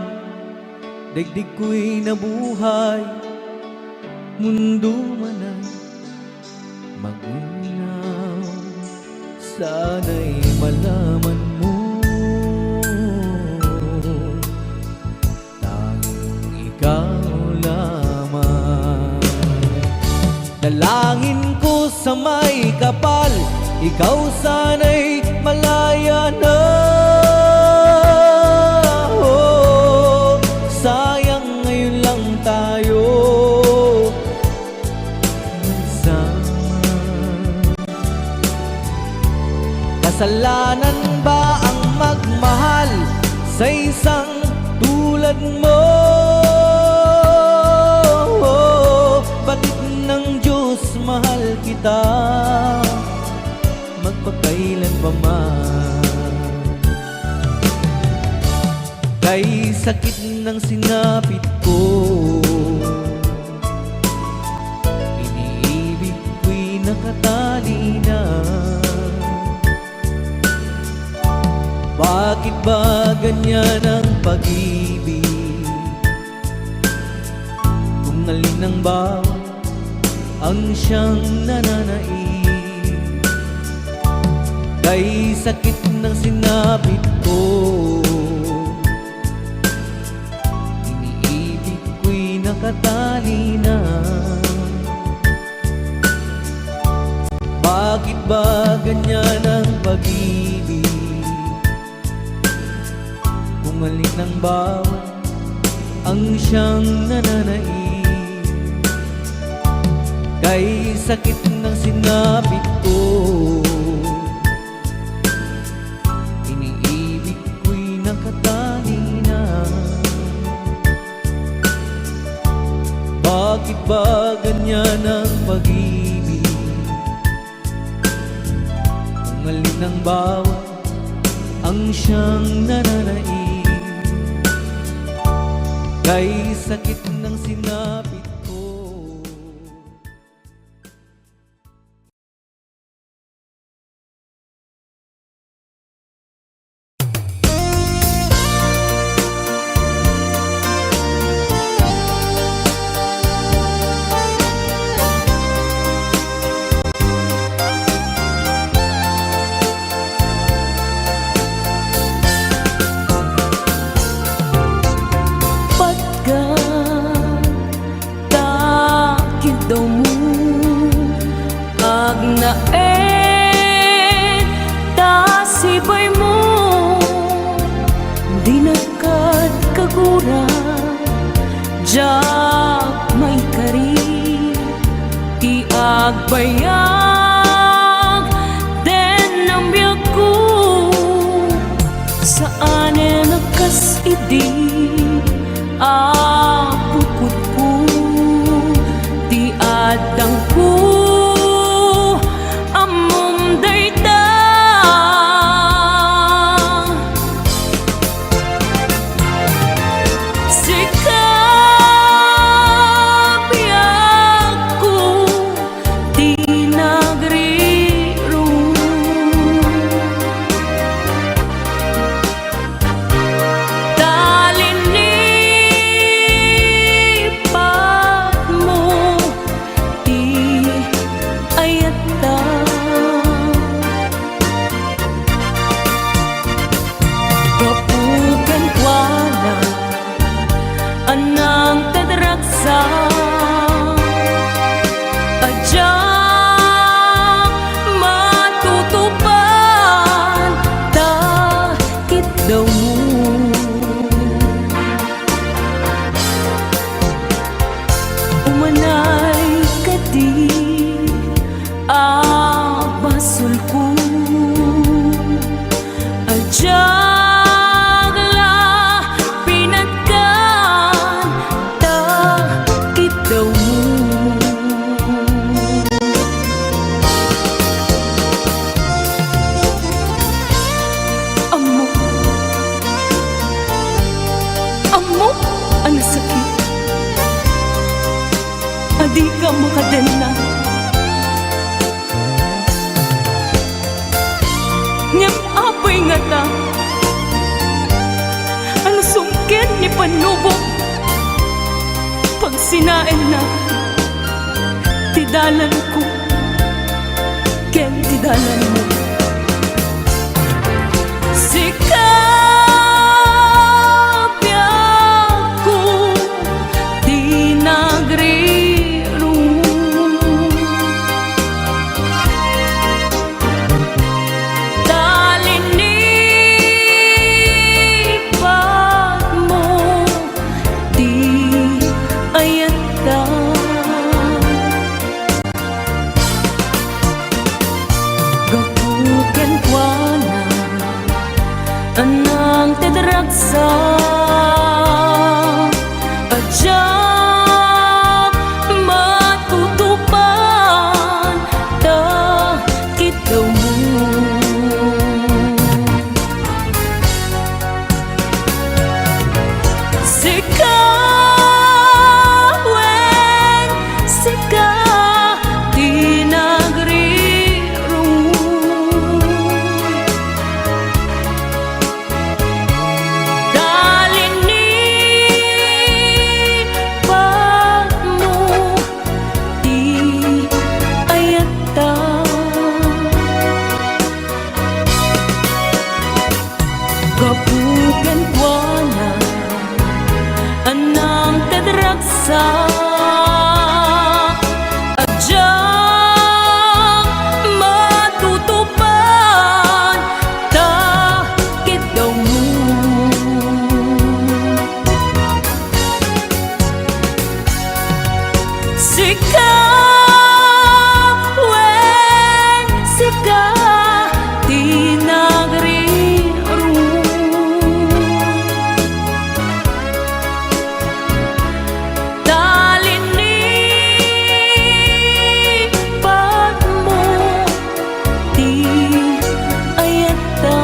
daigdig ko'y nabuhay. Mundo man ay magunaw. Sana'y malaman mo, ikaw lamang. Dalangin ko sa may kapal, ikaw sana'y malaya na. Oh, sayang ngayon lang tayo nagsama. Kasalanan ba ang magmahal sa isang tulad mo? Bakit ng Diyos mahal kita magpakailan pa man? Kay sakit ng sinapit ko, iniibig ko'y nakatali na. Bakit ba ganyan ang pag-ibig? Kung alin ang bawat ang siyang nananaig. Kay sakit ng sinapit ko, iniibig ko'y nakatali na. Bakit ba ganyan ang pag-ibig? Kung alin ang bawat ang siyang nananaig. Kay sakit ng sinapit ko, iniibig ko'y nakatali na. Bakit ba ganyan ang pag-ibig? Kung alin ang bawat ang siyang nananaig. Kay sakit ng sinapit ko. Agnaen tasibay mo, di nakat kagura, jak may kari, ti agbayag, den ang biyak ko, saan nakas idi, apukot ko, ti adang ko. di ka makadena. Ngem apoy nga ta, ano sungkit ni panubok, pag sinain na, tidalan ko, ken tidalan mo. Sikap ko, di nagriro. Talinipan mo, di ayata. Gapuken kwa na anang tedragsa adyak matutupan ta kita mo. Sikawen, sika di nagriro. Dalinipan mo, di ayata. Kapuken kwa na anang tedragsa adyak matutupan ta kita mo. Sikawen, sika di nagriro. Talinipan mo, di ayata.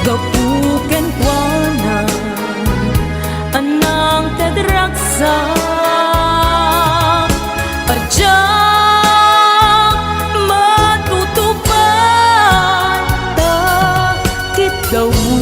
Gapuken kwa na anang tedragsa adyak matutupan ta kita mo.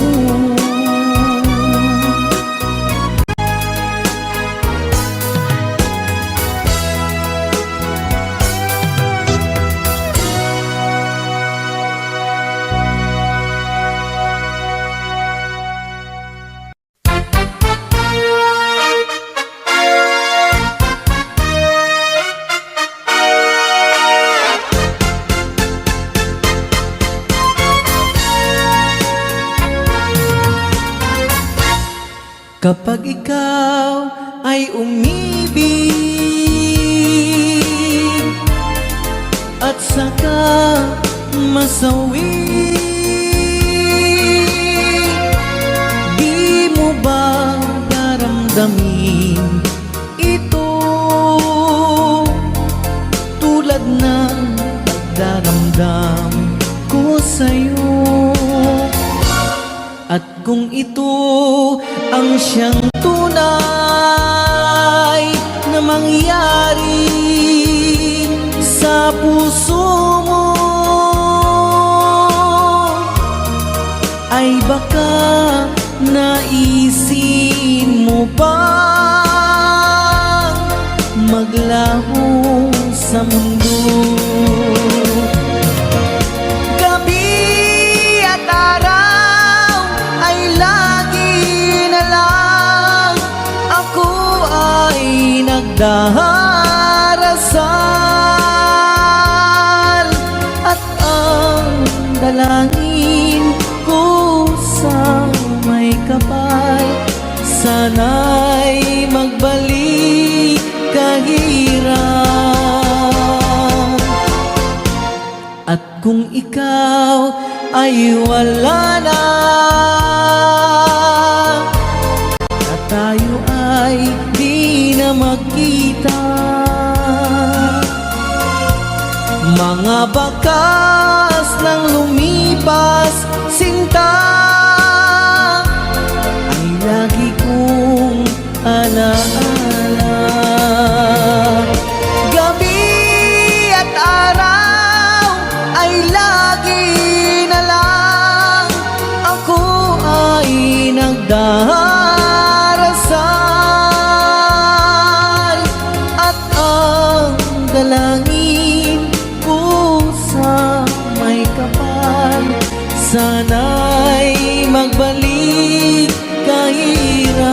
Kapag ikaw ay umibig at saka masawi, di mo ba daramdamin ito tulad ng pagdaramdam ko sa'yo? At kung ito ang siyang tunay na mangyari sa puso mo, ay baka naisin mo bang maglaho sa mundo? Gabi at araw ay lagi na lang ako ay nagdarasal, at ang dalangin ko sa may kapal, sana'y magbalik kahirap. At kung ikaw ay wala na, at tayo ay di na magkita, mga bakas ng lumipas sinta ay lagi ko sana'y magbalik kahirap.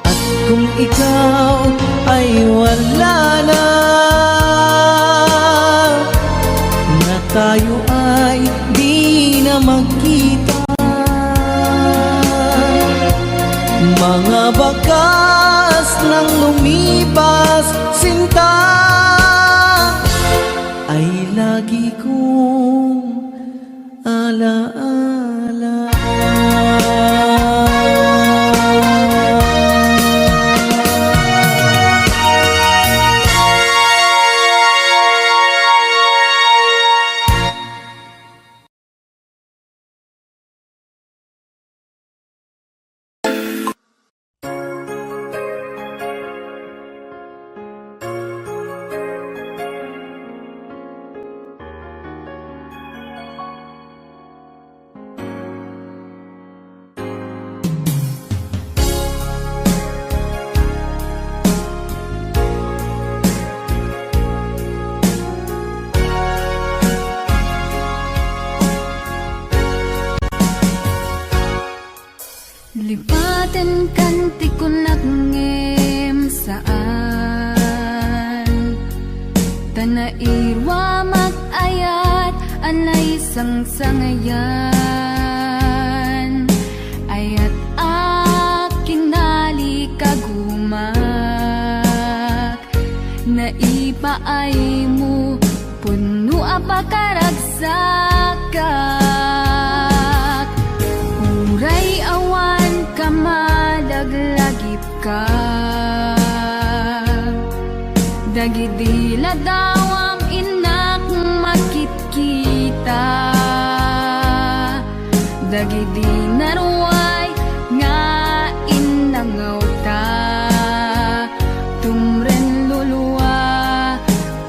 At kung ikaw ay wala na, na tayo ay di na magkita, mga bakas ng lumipas sinta ay lagi kong alaala. Lipaten kanti ko nagngem saan Tanairwa mag-ayat anay sang-sangayan Ayat aking nalikagumak Naipaay mo puno apakaragsakat Uray awan ka madaglagip ka Dagidila dawam inak makit-kita Dagidi naruay nga inangaw ta Tumren luluwa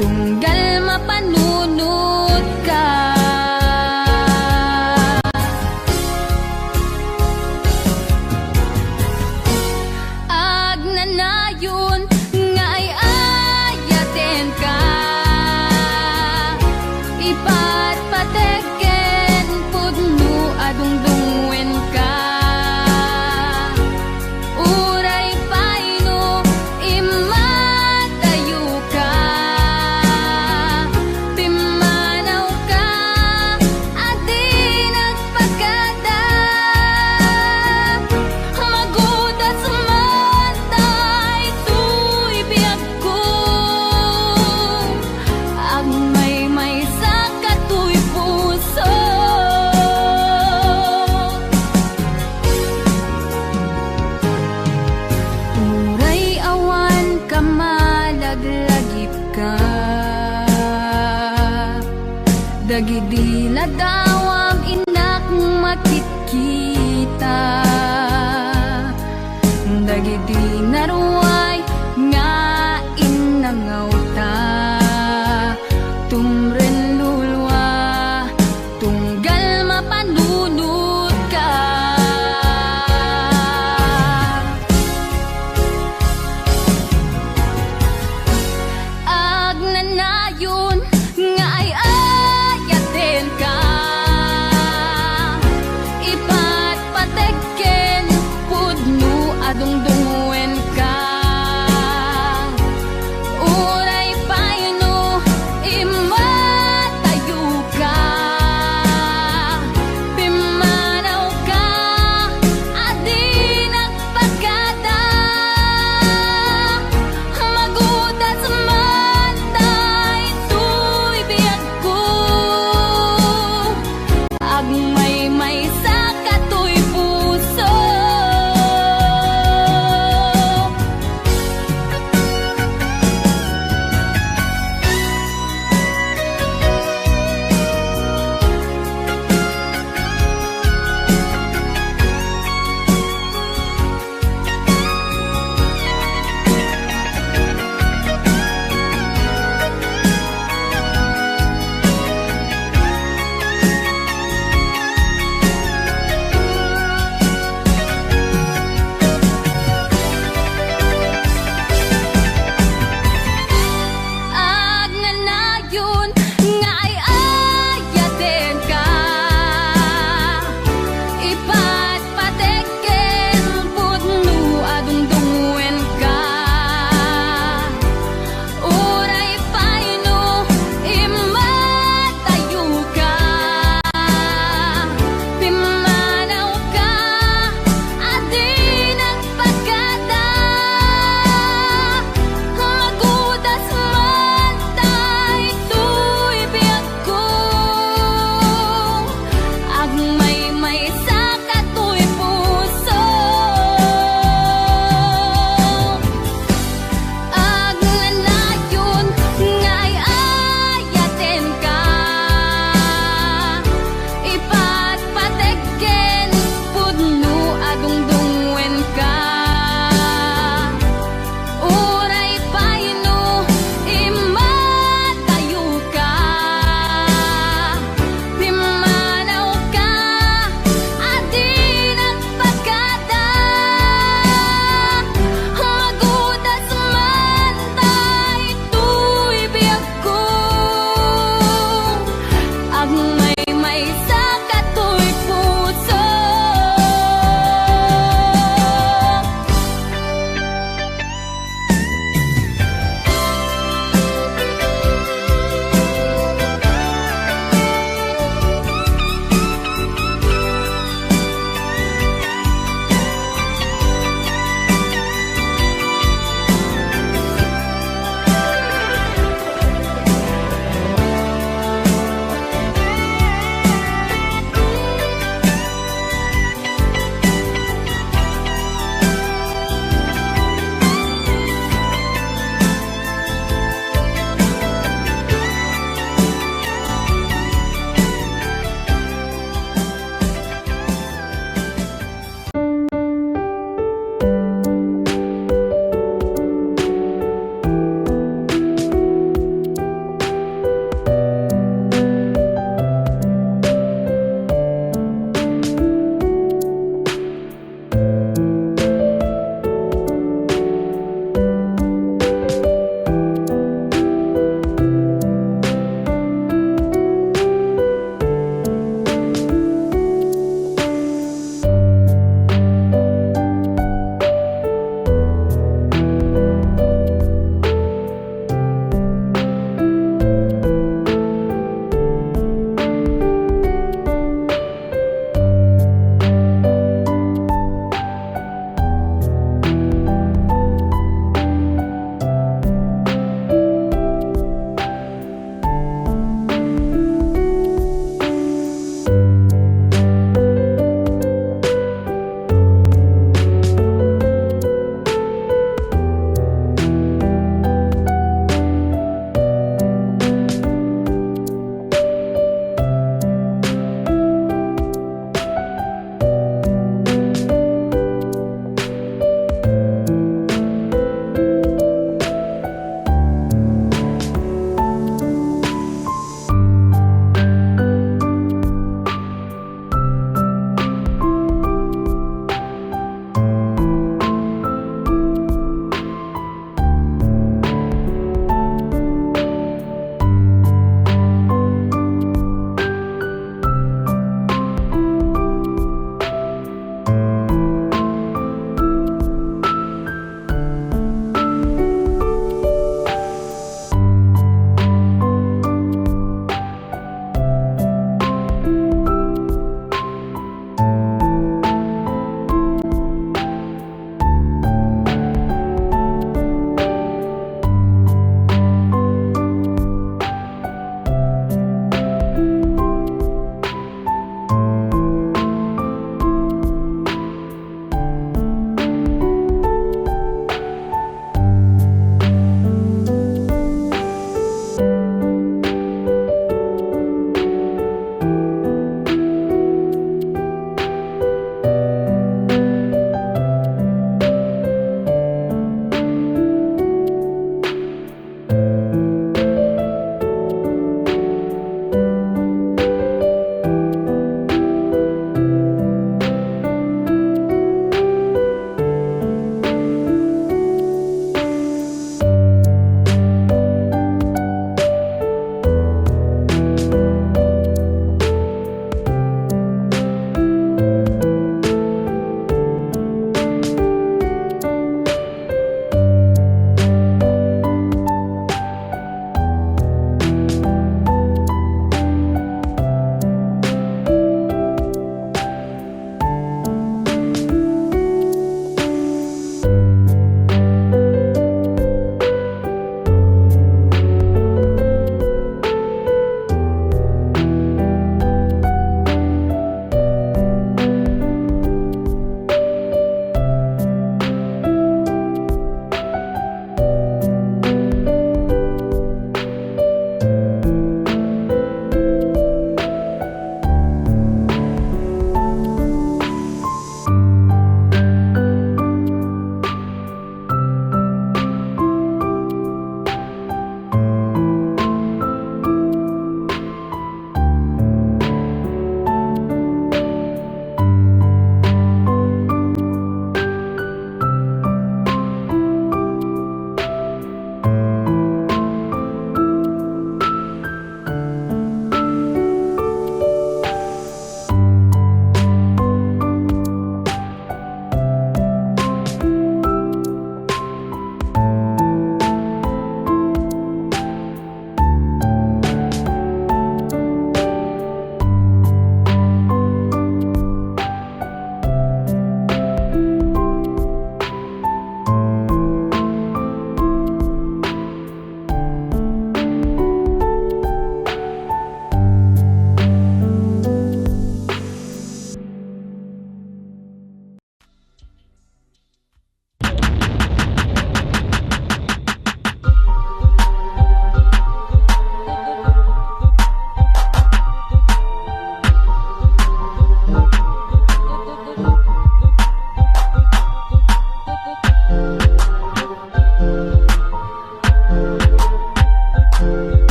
tunggal mapanunod ka Agnanayon nga ay ayaten ka Ipatpategen pudno adungdungwen ka Uray paino imatayo ka Pimanaw ka at di nagpagkada Magudat sumantay tuy biyag ko Ang may sa katuy puso Uray awan ka malaglagip ka Dagidi lada